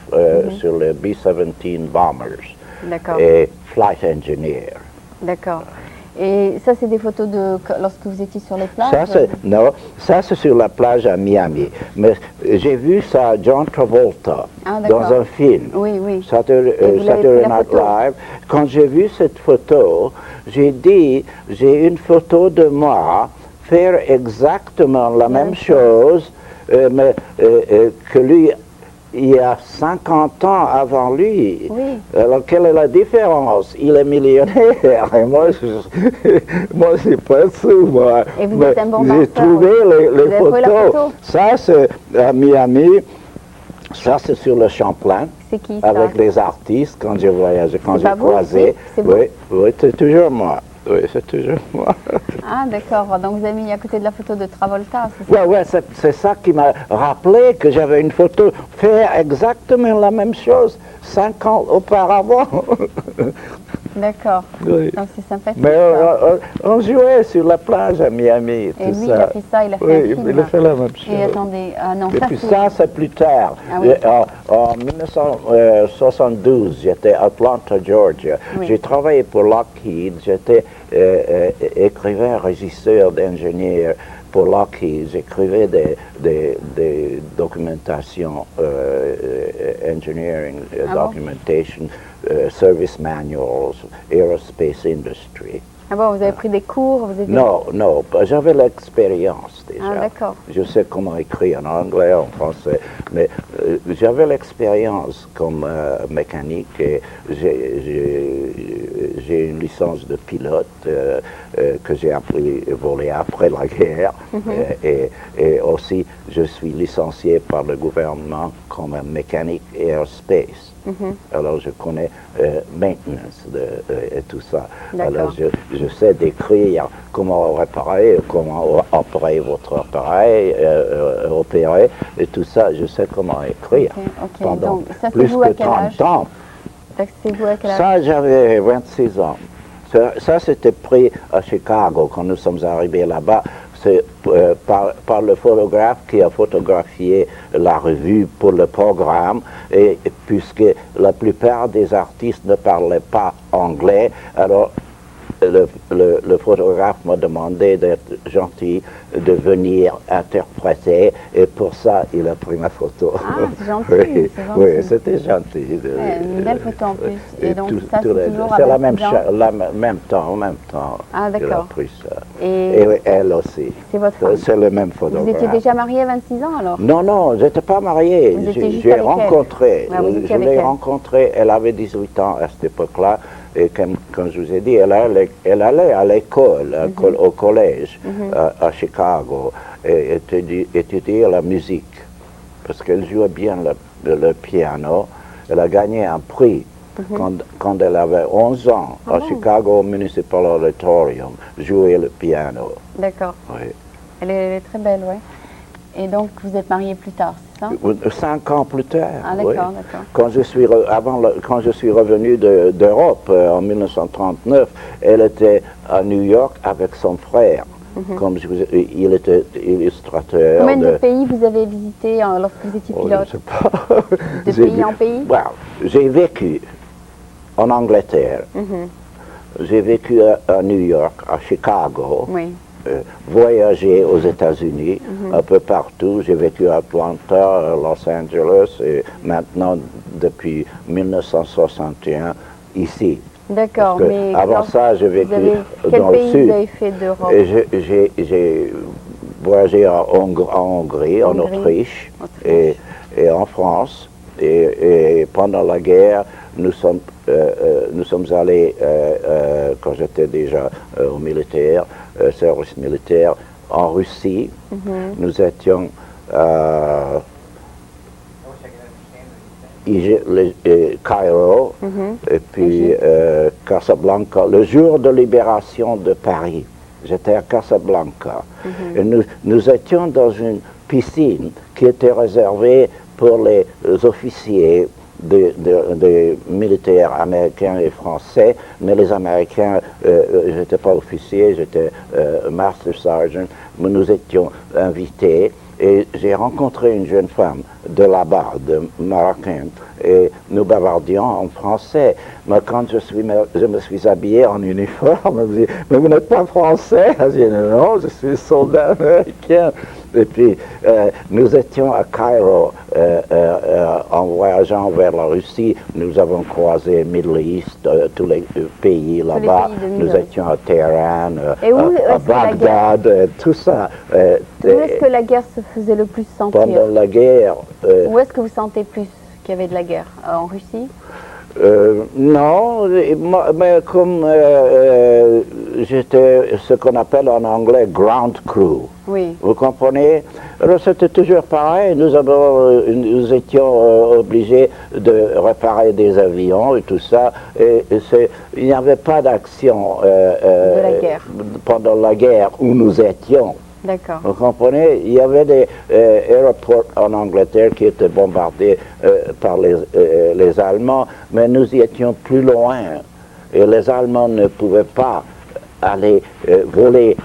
sur le B-17 Bombers. D'accord. Et flight engineer. D'accord. Et ça, c'est des photos de lorsque vous étiez sur les plages? Ça, c'est sur la plage à Miami. Mais j'ai vu ça à John Travolta dans un film. Oui. Saturday Night Live. Quand j'ai vu cette photo, j'ai dit, j'ai une photo de moi faire exactement la même chose, mais que lui. Il y a 50 ans avant lui. Oui. Alors, quelle est la différence? Il est millionnaire et moi, j'ai pas de sous, moi. Et vous êtes un bon danseur. J'ai trouvé les photos. Ça, c'est à Miami. Ça, c'est sur le Champlain. C'est qui, ça? Avec des artistes, quand j'ai voyagé, quand j'ai croisé. Oui, c'est toujours moi. Oui, c'est toujours moi. Ah, d'accord. Donc vous avez mis à côté de la photo de Travolta, c'est ça? Ouais, c'est ça qui m'a rappelé que j'avais une photo faire exactement la même chose 5 ans auparavant. D'accord. Oui. Donc c'est sympathique. Mais ça. on jouait sur la plage à Miami et tout Et lui, ça. il a fait ça, il a fait un Oui, film. il a fait la même chose. Et attendez, ah non, Et ça puis c'est... ça, c'est plus tard. Ah oui. En 1972, j'étais à Atlanta, Georgia. Oui. J'ai travaillé pour Lockheed. J'étais écrivain, régisseur d'ingénieur pour Lockheed. J'écrivais des documentations, engineering Ah bon? documentation, service manuals, aerospace industry. Ah bon, vous avez pris des cours, vous étiez... Non, non, j'avais l'expérience déjà. Ah, d'accord. Je sais comment écrire en anglais, en français, mais j'avais l'expérience comme mécanique et j'ai une licence de pilote que j'ai appris à voler après la guerre. Et aussi, je suis licencié par le gouvernement comme un mécanique aerospace. Alors, je connais maintenance et tout ça. Alors, je sais décrire comment réparer, comment opérer votre appareil, opérer, et tout ça, je sais comment écrire. Ok. Pendant Donc, ça, c'est plus vous à que quel 30 âge? ans. C'est vous à quel âge? Ça, j'avais 26 ans. Ça, c'était pris à Chicago quand nous sommes arrivés là-bas. C'est par le photographe qui a photographié la revue pour le programme, et puisque la plupart des artistes ne parlaient pas anglais, alors le photographe m'a demandé d'être gentil, de venir interpréter, et pour ça, il a pris ma photo. Ah, c'est gentil, Oui, c'est gentil. oui, c'était gentil. Une belle photo en plus. Et donc, ça, c'est toujours c'est avec la même Jean? en même temps. Ah, qu'il a d'accord. pris ça. Et oui, elle aussi. c'est votre femme? C'est le même Vous photographe. étiez déjà marié à 26 ans alors? Non, non, je n'étais pas marié. Vous étiez juste J'ai avec elle? rencontré, Ah, vous étiez je avec l'ai elle. rencontrée, elle avait 18 ans à cette époque-là, et comme je vous ai dit, elle allait à l'école, au collège à Chicago, et étudier la musique, parce qu'elle jouait bien le piano. Elle a gagné un prix quand elle avait 11 ans à Chicago Municipal Auditorium, jouer le piano. D'accord. Oui. Elle est très belle, oui. Et donc, vous êtes marié plus tard, c'est ça? 5 ans plus tard. Ah, oui. d'accord, d'accord. Quand je suis revenu d'Europe en 1939, elle était à New York avec son frère. Comme il était illustrateur. Combien de pays vous avez visité lorsque vous étiez pilote? Je ne sais pas. De pays en pays? J'ai vécu en Angleterre. J'ai vécu à New York, à Chicago. Oui. Voyagé aux États-Unis, un peu partout. J'ai vécu à Atlanta, à Los Angeles, et maintenant, depuis 1961, ici. D'accord, mais avant ça, j'ai vécu quel dans le pays sud. vous avez fait d'Europe? Et j'ai voyagé en Hongrie, en Autriche, et en France. Et pendant la guerre, nous sommes allés, quand j'étais déjà au militaire, service militaire, en Russie. Nous étions Cairo, et puis Casablanca, le jour de libération de Paris. J'étais à Casablanca. Et nous étions dans une piscine qui était réservée pour les officiers des militaires américains et français, mais les Américains, je n'étais pas officier, j'étais Master Sergeant, mais nous étions invités. Et j'ai rencontré une jeune femme de là-bas, de Marocaine, et nous bavardions en français. Mais quand je me suis habillé en uniforme, elle me dit, mais vous n'êtes pas français? Je dis, non, je suis soldat américain. Et puis, nous étions à Cairo, en voyageant vers la Russie. Nous avons croisé Middle East, tous les pays là-bas. Nous étions à Téhéran, à Bagdad, tout ça. Où est-ce que la guerre se faisait le plus sentir? Pendant la guerre. Où est-ce que vous sentez plus qu'il y avait de la guerre? En Russie? Non, mais comme j'étais ce qu'on appelle en anglais ground crew. Oui. Vous comprenez? Alors c'était toujours pareil, nous étions obligés de réparer des avions et tout ça, il n'y avait pas d'action De la guerre. pendant la guerre où nous étions. D'accord. Vous comprenez? Il y avait des aéroports en Angleterre qui étaient bombardés par les Allemands, mais nous y étions plus loin. Et les Allemands ne pouvaient pas aller voler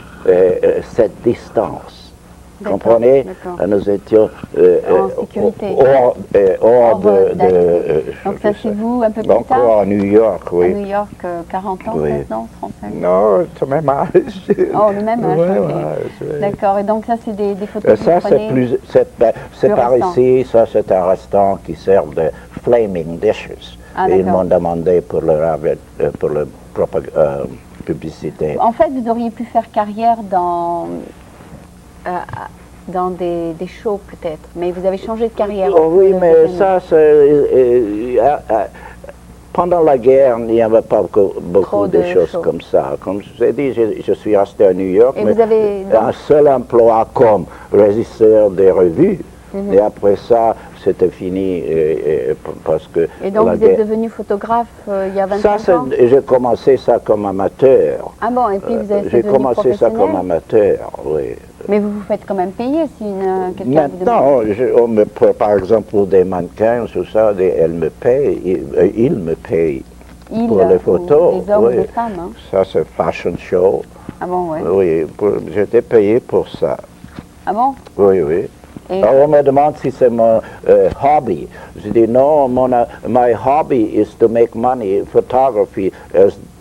cette distance. Vous comprenez? Nous étions en sécurité. hors donc ça c'est vous un peu plus encore tard? à New York, oui. À New York, 40 ans Oui. maintenant, 35? Non, c'est le même âge. Oh, le même âge, Ouais, ok. ouais. D'accord, et donc ça c'est des photos que Ça, vous prenez? c'est par récent. ici, ça c'est un restaurant qui sert de flaming dishes. Ah, Et ils d'accord. m'ont demandé pour le publicité. En fait, vous auriez pu faire carrière dans des shows peut-être, mais vous avez changé de carrière. Oh, oui, de mais domaine. ça, pendant la guerre, il n'y avait pas beaucoup Trop de de choses choses. comme ça. Comme je vous ai dit, je suis resté à New York, Et mais vous avez donc- un seul emploi comme régisseur des revues. Et après ça, c'était fini parce que Et donc la vous êtes guerre- devenu photographe il y a Ça, 25 ans? j'ai commencé ça comme amateur. Ah bon, et puis vous avez J'ai devenu commencé ça comme professionnel? amateur, oui. Mais vous vous faites quand même payer si quelqu'un vous demande. Maintenant, on me paie, par exemple, pour des mannequins, tout ça, elle me paye, il me paye Il, pour les photos. ou des hommes oui. ou des femmes. Hein? Ça, c'est fashion show. Ah bon, ouais. Oui, j'étais payé pour ça. Ah bon? Oui, oui. Et Alors, on me demande si c'est mon hobby. Je dis non, my hobby is to make money. Photography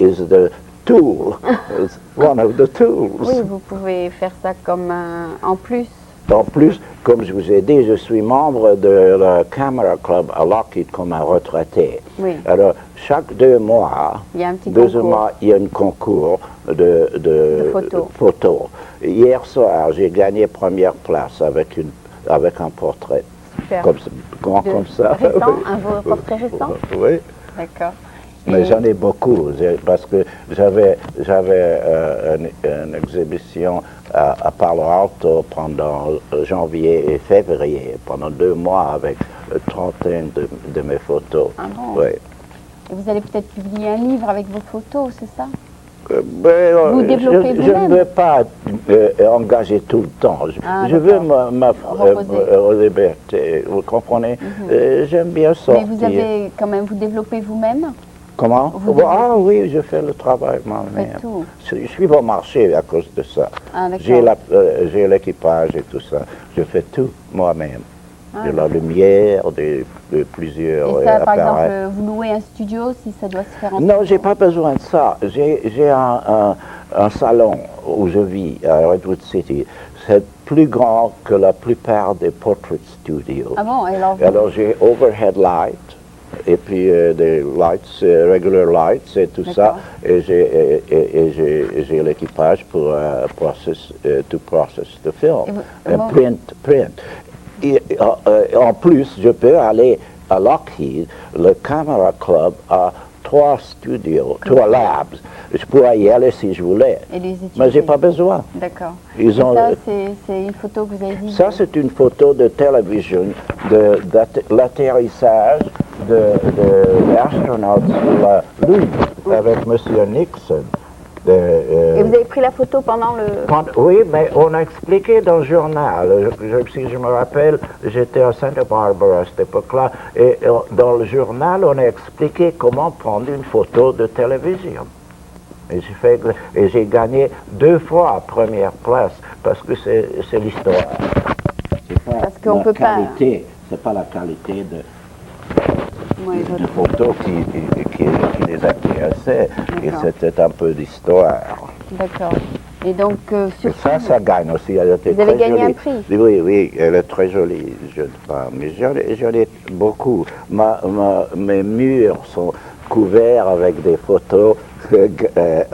is the tool. It's one of the tools. oui, vous pouvez faire ça comme en plus. En plus, comme je vous ai dit, je suis membre de la Camera Club à Lockheed comme un retraité. Oui. Alors, chaque 2 mois, Il y a un petit 2 concours. mois, il y a un concours de photos. Hier soir, j'ai gagné première place avec un portrait. Super. Grand comme ça. Récent, Oui. un portrait récent? Oui. D'accord. Mais Et- j'en ai beaucoup, parce que j'avais une exhibition à Palo Alto pendant janvier et février, pendant 2 mois avec 30 de mes photos. Ah bon? Oui. Et vous allez peut-être publier un livre avec vos photos, c'est ça? Vous développez je vous-même? ne veux pas engager tout le temps. Ah, Je veux Reposer. liberté, vous comprenez? J'aime bien sortir. Mais vous avez quand même, vous développez vous-même? Comment? Vous développez- Ah oui, je fais le travail moi-même. Faites tout. Je suis bon marché à cause de ça. Ah, d'accord. J'ai l'équipage et tout ça. Je fais tout moi-même. Ah, De la lumière, de plusieurs Et ça, par appareils. exemple, vous louez un studio si ça doit se faire en Non, j'ai pas besoin de ça. J'ai un salon où je vis à Redwood City. C'est plus grand que la plupart des portrait studios. Ah bon, et alors, Alors j'ai overhead light et puis des lights, regular lights et tout ça. D'accord. Et j'ai l'équipage pour to process the film. Et vous- And print. Et, en plus, je peux aller à Lockheed, le Camera Club a 3 studios, 3 labs. Je pourrais y aller si je voulais. et les étudier. Mais j'ai pas besoin. D'accord. Ils Et ont, ça, c'est une photo que vous avez dit. ça, c'est une photo de télévision de l'atterrissage de l'astronaute sur la Lune avec M. Nixon. Et vous avez pris la photo pendant le... Oui, mais on a expliqué dans le journal, si je me rappelle, j'étais à Santa Barbara à cette époque-là, et dans le journal, on a expliqué comment prendre une photo de télévision. Et j'ai gagné 2 fois première place, parce que c'est l'histoire. Parce qu'on peut pas... C'est pas la qualité de Ouais, de photos qui les intéressaient, et D'accord. c'était un peu d'histoire. D'accord. Et donc, Et ça gagne aussi. Elle était Vous avez très gagné jolie. un prix? Oui, elle est très jolie, jeune femme. Mais j'en ai beaucoup. Mes murs sont couverts avec des photos de belles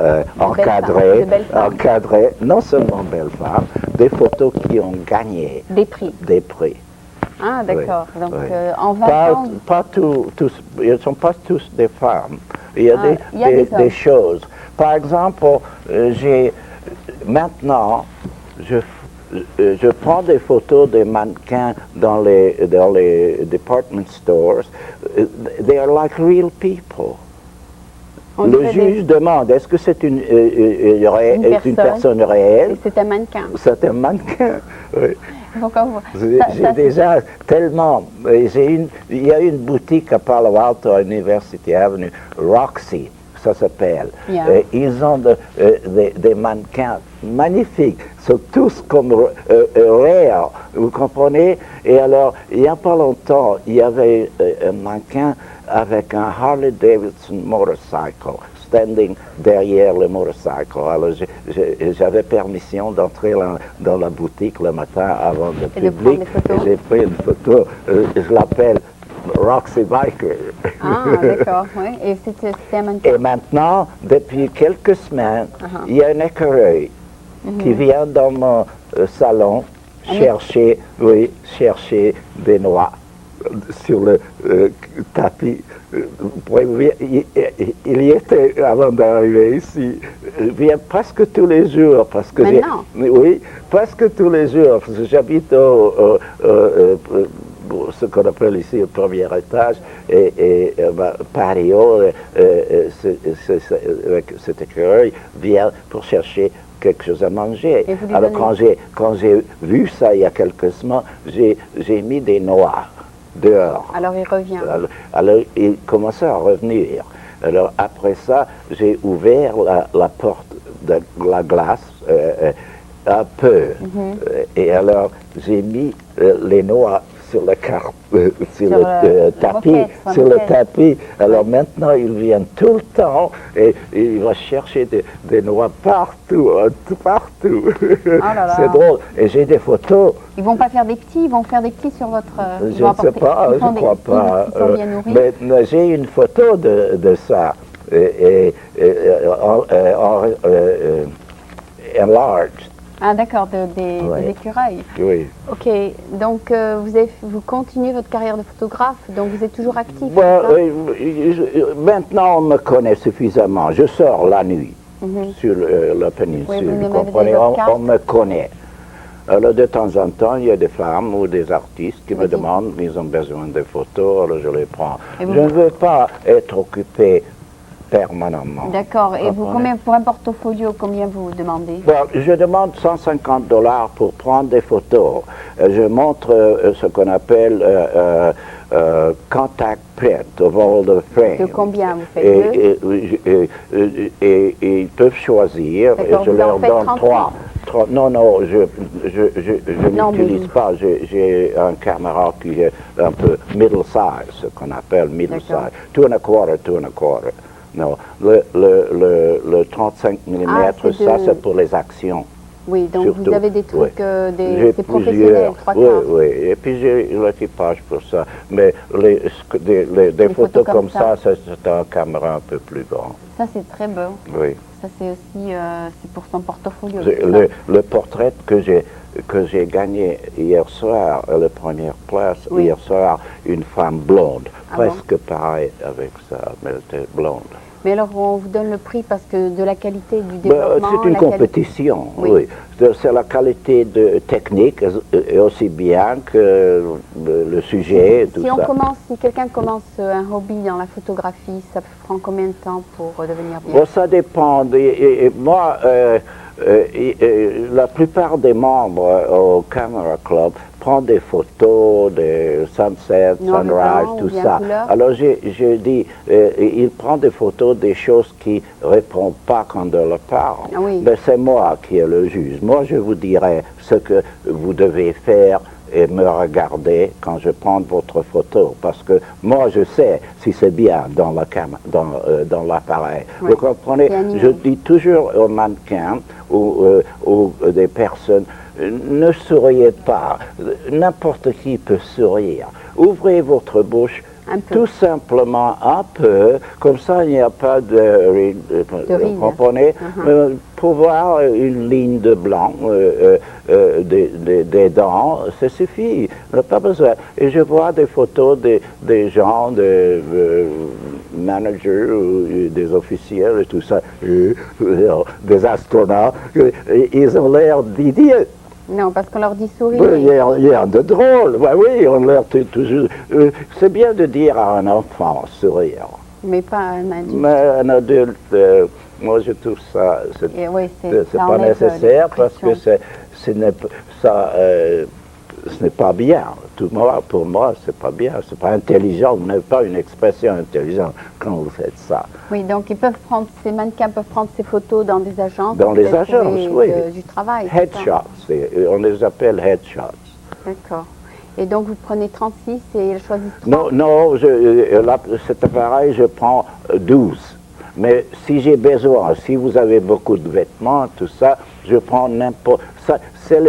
femmes. encadrées, non seulement belles femmes, des photos qui ont gagné des prix. des prix. Ah, d'accord. Oui, Donc, oui. en 20 ans... Pas tous, ils ne sont pas tous des femmes. Il y a, il y a des hommes. des choses. Par exemple, maintenant, je prends des photos des mannequins dans les department stores. They are like real people. Le juge demande, est-ce que c'est une personne réelle? C'est un mannequin. C'est un mannequin, oui. J'ai déjà tellement... il y a une boutique à Palo Alto, à University Avenue, Roxy, ça s'appelle. Yeah. Ils ont des mannequins magnifiques, sont tous comme réels, vous comprenez? Et alors, il n'y a pas longtemps, il y avait un mannequin avec un Harley Davidson motorcycle, standing derrière le motorcycle. Alors, j'avais permission d'entrer dans la boutique le matin avant le public. Et j'ai pris une photo, je l'appelle Roxy Biker. Ah, d'accord, oui. Et c'était un mannequin. Et maintenant, depuis quelques semaines, il y a un écureuil qui vient dans mon salon chercher des noix sur le tapis. Il y était avant d'arriver ici. Il vient presque tous les jours. Parce que oui, presque tous les jours. Parce que j'habite ce qu'on appelle ici le premier étage, et patio, cet écureuil vient pour chercher quelque chose à manger. Alors quand j'ai vu ça il y a quelques semaines, j'ai mis des noix dehors. Alors il revient. Alors il commençait à revenir. Alors après ça, j'ai ouvert la porte de la glace un peu. Et alors j'ai mis les noix sur le tapis. Alors maintenant, ils viennent tout le temps et il va chercher des noix partout. C'est drôle. Et j'ai des photos. Ils vont pas faire des petits, ils vont faire des petits sur votre... je ne sais pas, je ne crois pas. Ils sont bien nourris. Mais j'ai une photo de ça. Enlarged. Ah d'accord, des écureuils. Oui. Ok, donc vous continuez votre carrière de photographe, donc vous êtes toujours actif. Maintenant on me connaît suffisamment. Je sors la nuit sur la péninsule, vous comprenez, on me connaît. Alors de temps en temps, il y a des femmes ou des artistes qui me demandent, ils ont besoin de photos, alors je les prends. Je ne veux pas être occupé permanemment. D'accord. Et vous, pour un portfolio, combien vous demandez? Je demande $150 pour prendre des photos. Je montre ce qu'on appelle contact print of all the frames. De combien vous faites? Et ils peuvent choisir. Et je leur donne 3. Non, je n'utilise pas. J'ai un caméra qui est un peu middle size, ce qu'on appelle middle size. 2 and a quarter. Non, le 35 mm, ça c'est pour les actions. Oui, donc surtout. Vous avez des trucs, des professionnels, 3/4. Oui, et puis j'ai l'équipage pour ça. Mais des photos comme ça, c'est un caméra un peu plus grand. Ça c'est très beau. Oui. Ça c'est aussi pour son portfolio. Le portrait que j'ai gagné hier soir, à la première place, hier soir, une femme blonde, presque pareil avec ça, mais elle était blonde. Mais alors, on vous donne le prix parce que de la qualité du développement... C'est une compétition, oui. C'est la qualité technique, et aussi bien que le sujet, tout ça. Si quelqu'un commence un hobby dans la photographie, ça prend combien de temps pour devenir bien? Bon, ça dépend. Moi, la plupart des membres au Camera Club prennent des photos, des sunsets, sunrise, tout ça. Alors je dis, il prend des photos des choses qui ne répondent pas quand on leur parle. Mais c'est moi qui est le juge. Moi, je vous dirai ce que vous devez faire et me regarder quand je prends votre photo, parce que moi je sais si c'est bien dans l'appareil. Vous comprenez? Je dis toujours aux mannequins ou des personnes, ne souriez pas. N'importe qui peut sourire. Ouvrez votre bouche. Tout simplement un peu, comme ça il n'y a pas de ride, vous comprenez? Pour voir une ligne de blanc, des dents, ça suffit, on n'a pas besoin. Et je vois des photos des gens, des managers, ou des officiels et tout ça, des astronautes, ils ont l'air d'idiots. Non, parce qu'on leur dit sourire. Oui, il y a de drôle. Bah oui, on leur toujours. C'est bien de dire à un enfant sourire. Mais pas un adulte. Mais un adulte, moi je trouve ça, Oui, c'est pas nécessaire parce que ce n'est pas bien. Pour moi, c'est pas bien. C'est pas intelligent. Vous n'avez pas une expression intelligente quand vous faites ça. Oui, donc ces mannequins peuvent prendre ces photos dans des agences. Dans les agences, oui. Du travail. Headshots, on les appelle headshots. D'accord. Et donc vous prenez 36 et choisissez 30? Non, cet appareil, je prends 12. Mais si j'ai besoin, si vous avez beaucoup de vêtements, tout ça, je prends n'importe... C'est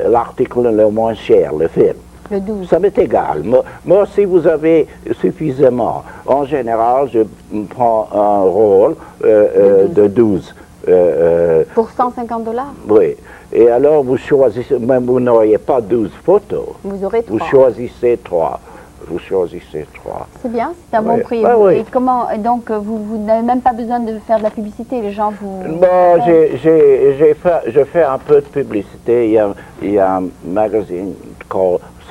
l'article le moins cher, le film. Le 12. Ça m'est égal. Moi, si vous avez suffisamment, en général, je prends un rôle de 12. Pour $150? Oui. Et alors, vous choisissez, même vous n'auriez pas 12 photos. Vous aurez 3. Vous choisissez 3. Vous choisissez 3. C'est bien, c'est un bon prix. Ah, oui. Et comment, donc, vous n'avez même pas besoin de faire de la publicité, les gens vous... Bon, je fais un peu de publicité. Il y a un magazine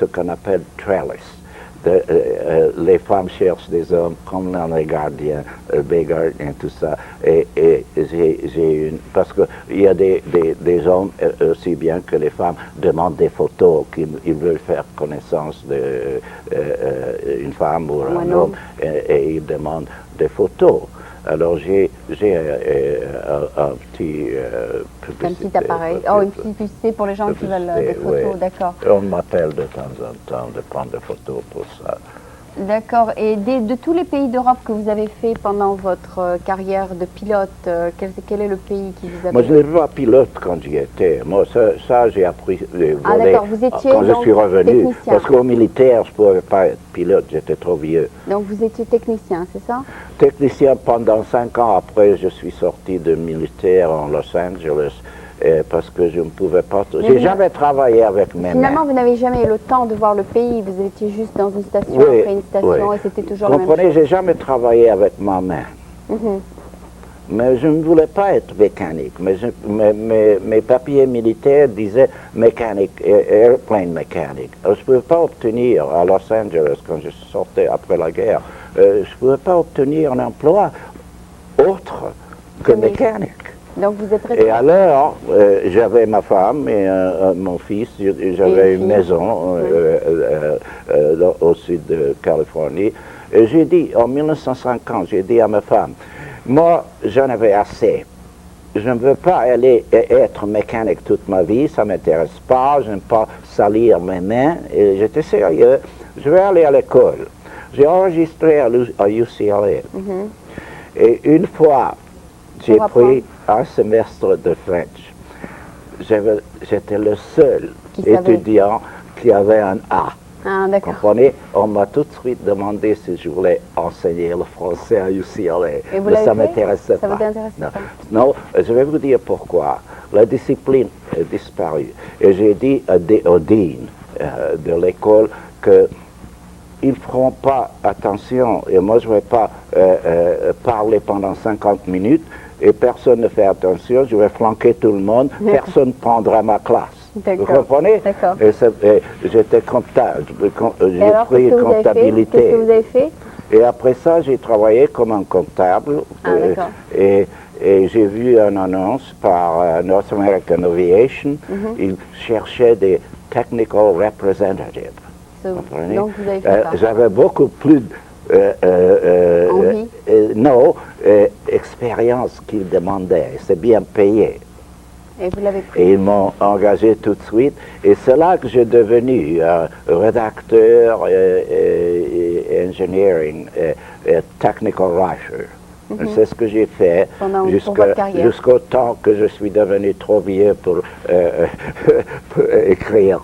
ce qu'on appelle Trellis. Les femmes cherchent des hommes comme dans les gardiens, Beggar et tout ça. Et j'ai une... Parce qu'il y a des hommes, aussi bien que les femmes, demandent des photos, qu'ils veulent faire connaissance d'une femme ou un homme, et ils demandent des photos. Alors j'ai un petit publicité. Un petit appareil. Oh, une petite publicité pour les gens qui veulent des photos, oui. d'accord. On m'appelle de temps en temps de prendre des photos pour ça. D'accord. Et de tous les pays d'Europe que vous avez fait pendant votre carrière de pilote, quel est le pays qui vous a... Moi, je n'étais pas pilote quand j'y étais. Moi, ça j'ai appris voler d'accord, vous étiez quand je suis revenu. technicien. Parce qu'au militaire, je ne pouvais pas être pilote, j'étais trop vieux. Donc vous étiez technicien, c'est ça? Technicien pendant 5 ans après, je suis sorti de militaire en Los Angeles. Parce que je ne pouvais pas... J'ai jamais travaillé avec mes mains. Finalement, vous n'avez jamais eu le temps de voir le pays. Vous étiez juste dans une station après une station et c'était toujours la même chose. Vous comprenez, j'ai jamais travaillé avec ma main. Mais je ne voulais pas être mécanique. Mes papiers militaires disaient mécanique, airplane mécanique. Je ne pouvais pas obtenir à Los Angeles, quand je sortais après la guerre, je ne pouvais pas obtenir un emploi autre que mécanique. Donc vous êtes resté... Et alors, j'avais ma femme et mon fils, j'avais une maison au sud de Californie. Et j'ai dit, en 1950, j'ai dit à ma femme, moi, j'en avais assez. Je ne veux pas aller être mécanique toute ma vie, ça ne m'intéresse pas, je n'aime pas salir mes mains. Et j'étais sérieux, je vais aller à l'école. J'ai enregistré à UCLA. Et une fois, j'ai pris un semestre de French. J'étais le seul étudiant qui avait un A. Ah, d'accord. Comprenez? On m'a tout de suite demandé si je voulais enseigner le français à UCLA. Et vous mais ça ne fait? m'intéressait pas. Ça vous intéressait pas? Non, je vais vous dire pourquoi. La discipline a disparu. Et j'ai dit au dean de l'école que ils ne feront pas attention. Et moi, je ne vais pas parler pendant 50 minutes et personne ne fait attention. Je vais flanquer tout le monde. Personne ne prendra ma classe. Vous comprenez? D'accord. Et j'étais comptable. J'ai pris comptabilité. Qu'est-ce que vous avez fait? Et après ça, j'ai travaillé comme un comptable. Et j'ai vu une annonce par North American Aviation. Ils cherchaient des technical representatives. Donc vous avez fait ça. J'avais beaucoup plus expérience qu'ils demandaient. C'est bien payé. Et vous l'avez pris. Et ils m'ont engagé tout de suite. Et c'est là que j'ai devenu rédacteur engineering, technical writer. C'est ce que j'ai fait jusqu'au temps que je suis devenu trop vieux pour écrire.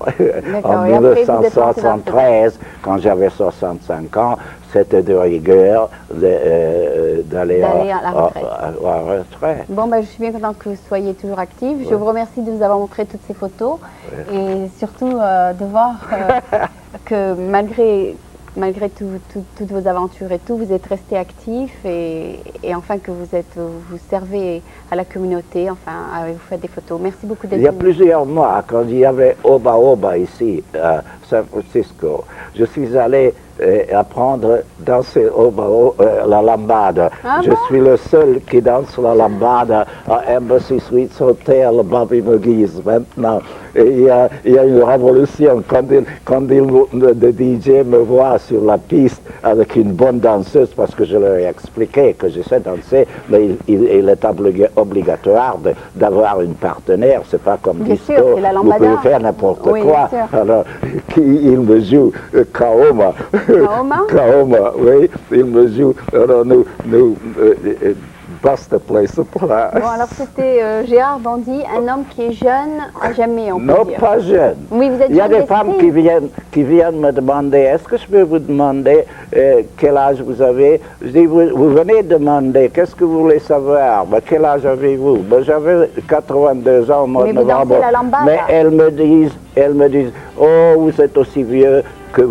En 1973, quand j'avais 65 ans, c'était de rigueur d'aller à la retraite. Bon, ben, je suis bien contente que vous soyez toujours actif. Je vous remercie de nous avoir montré toutes ces photos et surtout de voir que malgré malgré toutes vos aventures et tout, vous êtes resté actif et enfin que vous servez à la communauté, enfin, vous faites des photos. Merci beaucoup d'être Il y a venu. plusieurs mois, quand il y avait Oba Oba ici, à San Francisco, je suis allé apprendre à danser la lambada. Ah Je bon? suis le seul qui danse la lambada à Embassy Suites Hotel, Bobby McGee's maintenant. Et il y a une révolution quand le DJ me voit sur la piste avec une bonne danseuse, parce que je leur ai expliqué que je sais danser, mais il est obligatoire d'avoir une partenaire. C'est pas comme Bien disco, sûr, c'est la vous lambada. pouvez faire n'importe Oui, quoi. bien sûr. Alors, il me joue Kaoma. Kaoma? Kaoma, oui, il me joue. Alors, nous bust the place of place. Bon, alors c'était Gérard Bandy, un homme qui est jeune à jamais, on peut Non, dire. pas jeune. Oui, vous êtes Il y a jeune des femmes d'esprit. qui viennent me demander, est-ce que je peux vous demander quel âge vous avez? Je dis, vous venez demander, qu'est-ce que vous voulez savoir? Ben, quel âge avez-vous? Ben, j'avais 82 ans au mois de Mais vous novembre. dansez la lambada. Mais elles me disent, oh, vous êtes aussi vieux que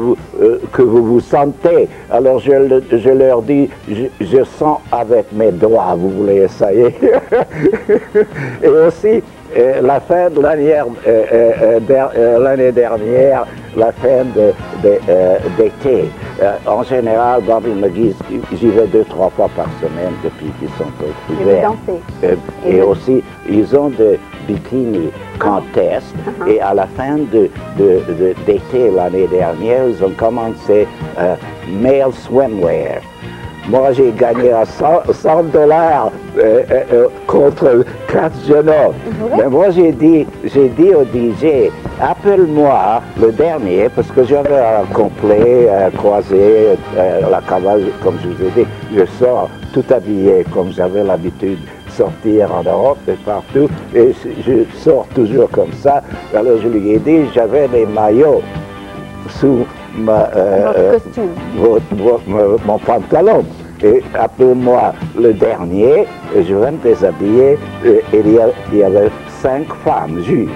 vous sentez. Alors je leur dis, je sens avec mes doigts, vous voulez essayer? Et aussi, la fin de l'année dernière, la fin d'été, en général, Bobby McGee, j'y vais 2-3 fois par semaine depuis qu'ils sont ouverts. Et vous dansez. Et aussi, ils ont des bikini contest. Et à la fin d'été l'année dernière, ils ont commencé male swimwear. Moi, j'ai gagné à $100 contre 4 jeunes hommes. Mais moi, j'ai dit au DJ, appelle-moi le dernier, parce que j'avais un complet, croisé, la cavale, comme je vous ai dit. Je sors tout habillé, comme j'avais l'habitude de sortir en Europe et partout. Et je sors toujours comme ça. Alors, je lui ai dit, j'avais des maillots sous Votre costume. mon pantalon. Et appelle-moi le dernier, et je vais me déshabiller. Et il y avait 5 femmes juges.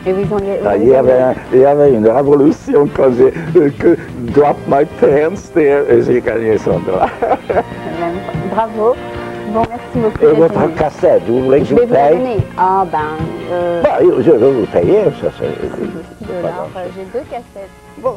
Et vous ont Il y avait une révolution quand j'ai drop my pants there, et j'ai gagné $100. Bravo. Bon, merci beaucoup. Et votre cassette, vous voulez que je vais vous vous la paye? donner. Ah Je vais vous payer, ça c'est... $6. J'ai 2 cassettes. Bon.